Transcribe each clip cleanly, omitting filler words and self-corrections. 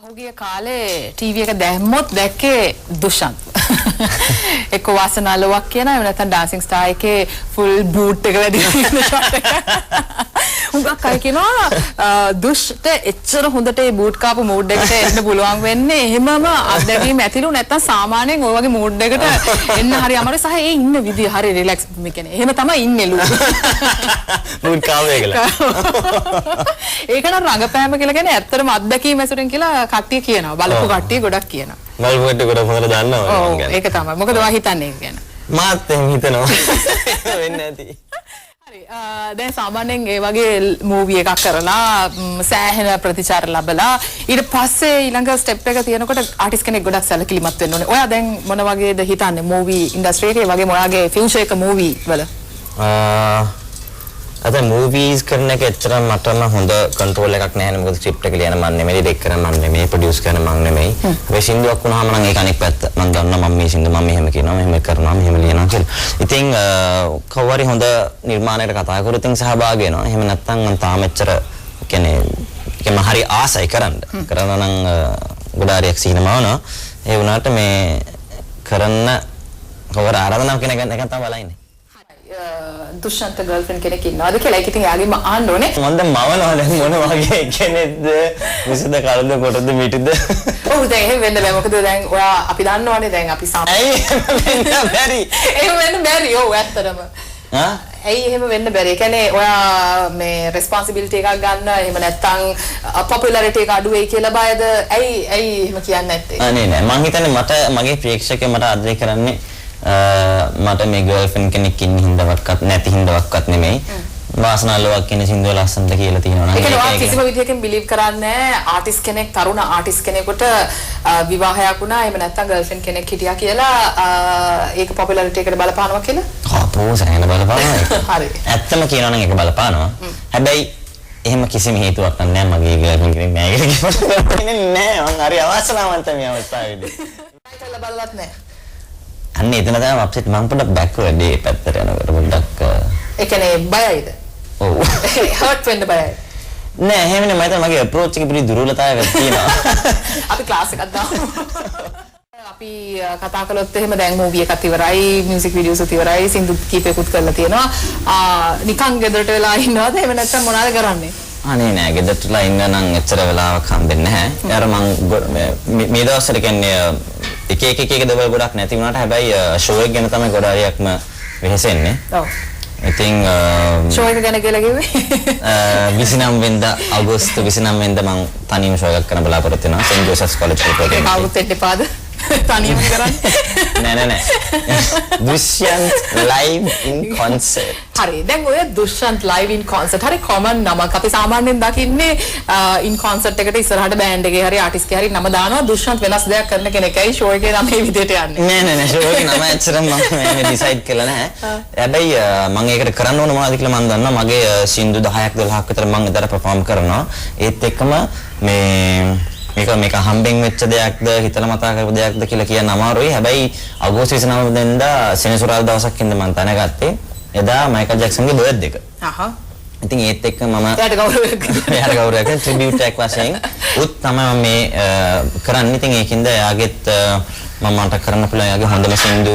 පහුගිය කාලේ ටීවී එක දැම්මොත් දැක්කේ දුෂන්ත්. එක්ක වාසනාලුවක් කියනවා එහෙම නැත්නම් ඩාන්සින් ස්ටාර් එකේ ෆුල් බූට් එක වැඩි ඉන්න ෂොට් එක. උගක් අය කියනවා දුෂ්ට එච්චර හොඳට ඒ බූට් කාපු මූඩ් එකට එන්න පුළුවන් වෙන්නේ එහෙමම අත්දැකීම් ඇතිලු නැත්නම් සාමාන්‍යයෙන් ওই වගේ මූඩ් එකට එන්න හරි අමාරුයි සහ ඒ ඉන්න විදිය හරි රිලැක්ස් මේ කියන්නේ එහෙම තමයි ඉන්නේ ලු. මූඩ් කාවේ කියලා. ඒක නම් රංගපෑම කියලා කියන්නේ ඇත්තටම අත්දැකීම් ඇසුරෙන් කියලා කට්ටිය කියනවා. බලපු කට්ටිය ගොඩක් කියනවා. බලපු කට්ටිය ගොඩක් හොඳට දන්නවා මම කියන්නේ. ඒක තමයි. මොකද ඔයා හිතන්නේ ඒක ගැන? මාත් එහෙම හිතනවා. වෙන්නේ නැති. හරි. දැන් සාමාන්‍යයෙන් ඒ වගේ මූවි එකක් කරලා සෑහෙන ප්‍රතිචාර ලැබලා ඊට පස්සේ ඊළඟ ස්ටෙප් එක තියෙනකොට ආටිස්ට් කෙනෙක් ගොඩක් සැලකිලිමත් වෙන්න ඕනේ. ඔයා දැන් මොන වගේද හිතන්නේ මූවි ඉන්ඩස්ට්‍රි එකේ වගේම ඔයාගේ ෆියුචර් එක මූවි වල? අද මූවීස් කරන එක ඇත්තටම මටම හොඳ කන්ට්‍රෝල් එකක් නැහැ නේ මොකද ස්ක්‍රිප්ට් එක ලියන මම නෙමෙයි ඩිරෙක්ට් කරන මම නෙමෙයි ප්‍රොඩියුස් කරන මම නෙමෙයි මේ සින්දුවක් වුණාම නම් ඒක අනෙක් පැත්ත මම දන්නවා මම මේ සින්දුව මම මෙහෙම කියනවා මෙහෙම කරනවා මෙහෙම ලියනවා කියලා. ඉතින් කවුරුහරි හොඳ නිර්මාණයකට කතා කරොත් ඉතින් සහභාගී වෙනවා. එහෙම නැත්නම් මම තාම එච්චර කියන්නේ මම හරි ආසයි කරන්න නම් ගොඩාරියක් සිහිනමවනවා. ඒ වුණාට මේ කරන්න කවර ආරාධනාවක් කෙනෙක් ගන්න එක තමයි බලන්නේ. දුෂන්ත ගර්ල්ෆ්‍රෙන්ඩ් කෙනෙක් ඉන්නවද කියලා ඒක ඉතින් යාගෙම අහන්න ඕනේ. මම දැන් මවනවා දැන් මොන වගේ කෙනෙක්ද? විසද කලද කොටද මිටිද? ඔව් දැන් එහෙම වෙන්න බෑ. මොකද දැන් ඔයා අපි දන්නවනේ දැන් අපි වෙන්න බැරි. එහෙම වෙන්න බැරි. ඔව් ඇත්තටම. ඇයි එහෙම වෙන්න බැරි? ඒ කියන්නේ ඔයා මේ රෙස්පොන්සිබිලිටි එකක් ගන්න එහෙම නැත්නම් පොපුලාරිටි එක අඩු වෙයි කියලා බයද? ඇයි එහෙම කියන්නේ නැත්තේ? අනේ නෑ මං හිතන්නේ මට මගේ ප්‍රේක්ෂකයෝ මට ආදරය කරන්නේ මට මේ ගර්ල්ෆ්‍රෙන්ඩ් කෙනෙක් ඉන්න හින්දාවක්වත් නැති හින්දාවක්වත් නෙමෙයි වාසනාලුවක් කියන සින්දුව ලස්සනට කියලා තියෙනවා නම් ඒක නෝ කිසිම විදිහකින් බිලීව් කරන්නේ නැහැ ආටිස්ට් කෙනෙක් තරුණ ආටිස්ට් කෙනෙකුට විවාහයක් වුණා එහෙම නැත්නම් ගර්ල්ෆ්‍රෙන්ඩ් කෙනෙක් හිටියා කියලා ඒක පොපුලාරිටි එකට බලපානවා කියලා අපෝ සෑහෙන බලපානවා හරි ඇත්තම කියනවා නම් ඒක බලපානවා හැබැයි එහෙම කිසිම හේතුවක් නැහැ මගේ ගර්ල්ෆ්‍රෙන්ඩ් කෙනෙක් නැහැ කියලා කියන්නේ නැහැ මං හරි අවාසනාවන්ත මේ අවස්ථාවේදී ඒකල බලලත් නැහැ අන්න එතන තමයි අප්සෙට් මම පොඩ්ඩක් බෑක්වර්ඩ් ඒ පැත්තට යනකොට පොඩ්ඩක් ඒ කියන්නේ බයයිද? ඔව්. හර්ට් වෙන්න බයයි. නෑ එහෙම නෙමෙයි මම මගේ අප්‍රෝච් එකේ පිළි දුර්වලතාවයක් තියෙනවා. අපි ක්ලාස් එකක් දාමු. අපි කතා කළොත් එහෙම දැන් මූවි එකක් ඉවරයි, මියුසික් වීඩියෝස් උත් ඉවරයි, සින්දු කීපයක්ත් කරලා තියෙනවා. නිකන් ගෙදරට වෙලා ඉන්නවද? එහෙම නැත්නම් මොනවද කරන්නේ? අනේ නෑ ගෙදරටලා ඉන්න නම් එච්චර වෙලාවක් හම්බෙන්නේ නැහැ. යාර මම මේ දවස්වල කියන්නේ එක දේවල් ගොඩක් නැති වුණාට හැබැයි ෂෝ එක ගැන තමයි ගොඩ හරියක්ම වෙහෙසෙන්නේ. ඔව්. ඉතින් ෂෝ එක ගැන කියලා කිව්වේ 29 වෙනිදා අගෝස්තු 29 වෙනිදා මම තනියම ෂෝ එකක් කරන්න බලාපොරොත්තු වෙනවා සෙන්ට් ජෝසෆ්ස් කොලෙජ් එකේ. කවුරුත් එන්න එපාද? තනියම කරන්නේ. නෑ. දුෂ්යන්ත් live in concert. හරි. දැන් ඔය දුෂ්යන්ත් live in concert හරි common නමක්. අපි සාමාන්‍යයෙන් දකින්නේ in concert එකට ඉස්සරහට බෑන්ඩ් එකේ හරි ආටිස්ට් එකේ හරි නම දානවා දුෂ්යන්ත් වෙනස් දෙයක් කරන කෙනෙක්යි ෂෝ එකේ නම මේ විදිහට යන්නේ. නෑ ෂෝ එකේ නම ඇත්තටම මම ඩිසයිඩ් කළා නැහැ. හැබැයි මම ඒකට කරන්න ඕන මොනවද කියලා මම දන්නවා. මගේ සින්දු 10ක් 12ක් විතර මම එදාට perform කරනවා. ඒත් එක්කම මේක හම්බෙන් වෙච්ච දෙයක්ද හිතලා මතා කරපු දෙයක්ද කියලා කියන්න අමාරුයි. හැබැයි අගෝස්තු 29 වෙනිදා සෙනසුරාදා දවසක් ඉඳන් මම දැනගත්තේ එදා මයිකල් ජැක්සන්ගේ බර්ත්ඩේ එක. ඉතින් ඒත් එක්ක මම එයාට ගෞරවයක් ට්‍රිබියුට් එකක් වශයෙන් උත් තමයි මම මේ කරන්නේ. ඉතින් ඒකින්ද එයාගෙත් මම මට කරන්න පුළුවන් එයාගේ හොඳම සින්දු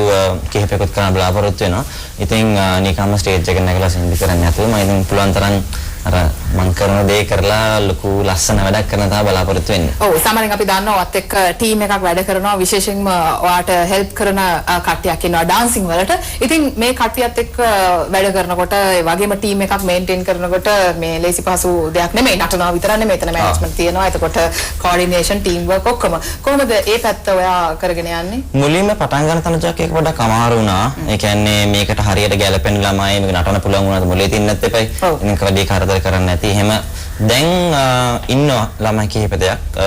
කිහිපයක්වත් කරන්න බලාපොරොත්තු වෙනවා. ඉතින් නිකම්ම ස්ටේජ් එකට නැගලා සින්දු කරන්න නැතුව මම ඉතින් පුළුවන් තරම් අර මම කරන දේ කරලා ලොකු ලස්සන වැඩක් කරන්න තමයි බලාපොරොත්තු වෙන්නේ. ඔව් සාමාන්‍යයෙන් අපි දන්නවා ඔයත් එක්ක ටීම් එකක් වැඩ කරනවා විශේෂයෙන්ම ඔයාට හෙල්ප් කරන කට්ටියක් ඉන්නවා ඩාන්සින් වලට. ඉතින් මේ කට්ටියත් එක්ක වැඩ කරනකොට ඒ වගේම ටීම් එකක් මේන්ටේන් කරනකොට මේ ලේසි පහසු දෙයක් නෙමෙයි. නටනවා විතරක් නෙමෙයි. එතන මැනේජ්මන්ට් තියෙනවා. එතකොට කෝඩිනේෂන් ටීම් වර්ක් ඔක්කොම. කොහොමද ඒ පැත්ත ඔයා කරගෙන යන්නේ? මුලින්ම පටන් ගන්න තනජක් එක පොඩ්ඩක් අමාරු වුණා. ඒ කියන්නේ මේකට හරියට ගැලපෙන ළමයි මේක නටන්න පුළුවන් වුණාද මොලේ තින්නත් එපයි. ඉතින් කවදී කරදර කරන්නේ නැති එහෙම දැන් ඉන්නවා ළමයි කිහිප දෙයක්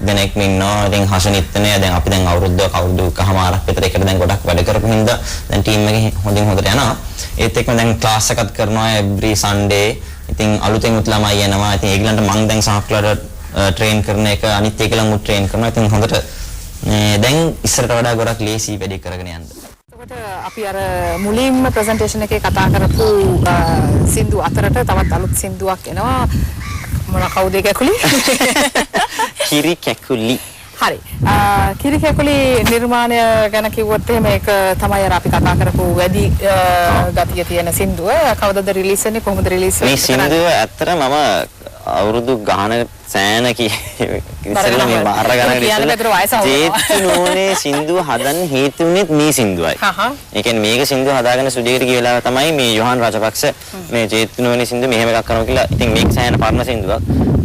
දෙනෙක්ම ඉන්නවා. ඉතින් හසනිත්නේ දැන් අපි දැන් අවුරුදු කහමාරක් විතර එකට දැන් ගොඩක් වැඩ කරපු හින්දා දැන් ටීම් එකේ හොඳින් හොඳට යනවා. ඒත් එක්කම දැන් ක්ලාස් එකක් කරනවා every Sunday. ඉතින් අලුතෙන් උත් ළමයි එනවා. ඉතින් ඒගොල්ලන්ට මම දැන් සාක්ලට ට්‍රේන් කරන එක අනිත් ඒගොල්ලන් උත් ට්‍රේන් කරනවා. ඉතින් හොඳට දැන් ඉස්සරට වඩා ගොඩක් ලේසි වැඩි කරගෙන යන්න. එතකොට අපි අර මුලින්ම ප්‍රසන්ටේෂන් එකේ කතා කරපු සින්දු අතරට තවත් අලුත් සින්දුවක් එනවා. මොන කවුද ඒක ඇකුලි? කිරි කැකුලි. හරි. කිරි කැකුලි නිර්මාණය ගැන කිව්වොත් එහෙම ඒක තමයි අර අපි කතා කරපු වැඩි ගතිය තියෙන සින්දුව. කවදද රිලීස් වෙන්නේ? කොහොමද රිලීස් වෙන්නේ? මේ සින්දුව ඇත්තට මම අවුරුදු ගාන සෑන ඉස්සෙල්ලා මේ බාර ගණන් ඉස්සෙල්ලා ජේතු නෝනේ සින්දුව හදන්න හේතු වුණෙත් මේ සින්දුවයි. ඒ කියන්නේ මේක සින්දුව හදාගෙන ස්ටුඩියෝට ගිය වෙලාව තමයි මේ යොහන් රාජපක්ෂ මේ ජේතු නෝනේ සින්දුව මෙහෙම එකක් කරනවා කියලා. ඉතින් මේක සෑහෙන පරණ සින්දුවක්.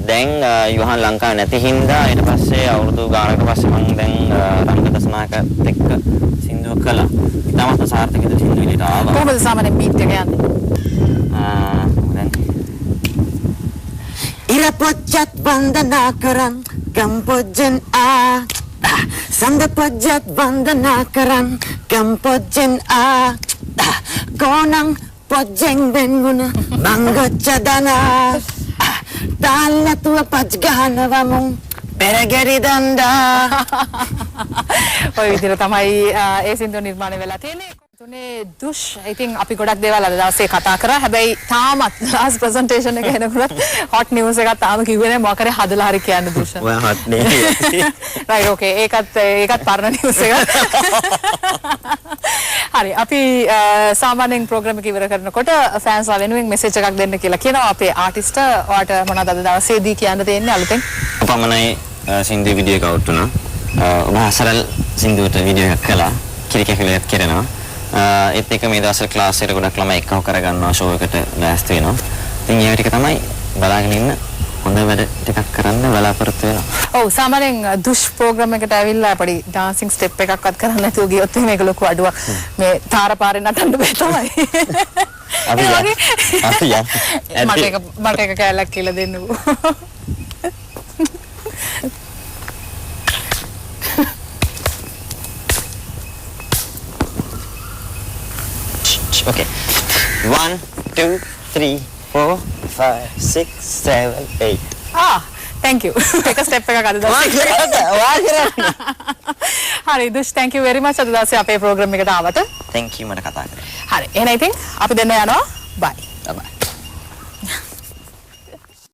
දැන් යොහන් ලංකාවේ නැති හින්දා ඊට පස්සේ අවුරුදු ගානකට පස්සේ මම දැන් රංගදස්නායකත් එක්ක සින්දුව කළා. ඉතාමත් සාර්ථක විදිහට සින්දුව එළියට ආවා. කොහොමද සාමාන්‍යයෙන් බීට් එක යන්නේ? Irapojat bandana kerang Kampojen Sandapojat bandana kerang Kampojen Konang pojeng benguna Bangga cadana Tala tua pajgana vamung Peragari danda ඔය විදිහට තමයි ඒ සින්දුව නිර්මාණය වෙලා තියෙන්නේ. තුනේ දුෂ් ඉතින් අපි ගොඩක් දේවල් අද දවසේ කතා කරා. හැබැයි තාමත් ලාස්ට් ප්‍රසන්ටේෂන් එක එනකොට හොට් නිවුස් එකක් තාම කිව්වේ නැහැ. මොකක් හරි හදලා හරි කියන්න දුෂ්. ඔයා හොට් නේ. රයිට් ඕකේ. ඒකත් පරණ නිවුස් එකක්. හරි අපි සාමාන්‍යයෙන් ප්‍රෝග්‍රෑම් එක ඉවර කරනකොට ෆෑන්ස්ලා වෙනුවෙන් මෙසේජ් එකක් දෙන්න කියලා කියනවා අපේ ආටිස්ට්. ඔයාට මොනවද අද දවසේදී කියන්න තියෙන්නේ අලුතෙන්? අපමණයි සින්දු වීඩියෝ එක අවුට් වුණා. ඔබ හසරල් සින්දුවට වීඩියෝ එකක් කළා. කිරි කැකුලියක් කරනවා. ඒත් එක මේ දවස්වල ක්ලාස් එකට ගොඩක් ළමයි එක්කව කරගන්නවා ෂෝ එකට ලෑස්ති වෙනවා. ඉතින් ඒ ටික තමයි බලාගෙන ඉන්න හොඳ වැඩ ටිකක් කරන්න බලාපොරොත්තු වෙනවා. ඔව් සාමාන්‍යයෙන් දුෂ් ප්‍රෝග්‍රෑම් එකට ඇවිල්ලා පොඩි ඩාන්සින් ස්ටෙප් එකක්වත් කරන්න නැතුව ගියොත් මේක ලොකු අඩුවක්. මේ තාරපාරේ නටන්න බෑ තමයි. මට එක කැලක් කියලා දෙන්නකෝ. Okay. 1, 2, 3, 4, 5, 6, 7, 8. thank you. එක ස්ටෙප් එකක් අද දවසේ. හරි දුෂ් thank you very much අද දවසේ අපේ ප්‍රෝග්‍රෑම් එකට ආවට. Thank you මට කතා කරා. හරි එහෙනම් ඉතින් අපි දෙන්න යනවා. bye. Bye.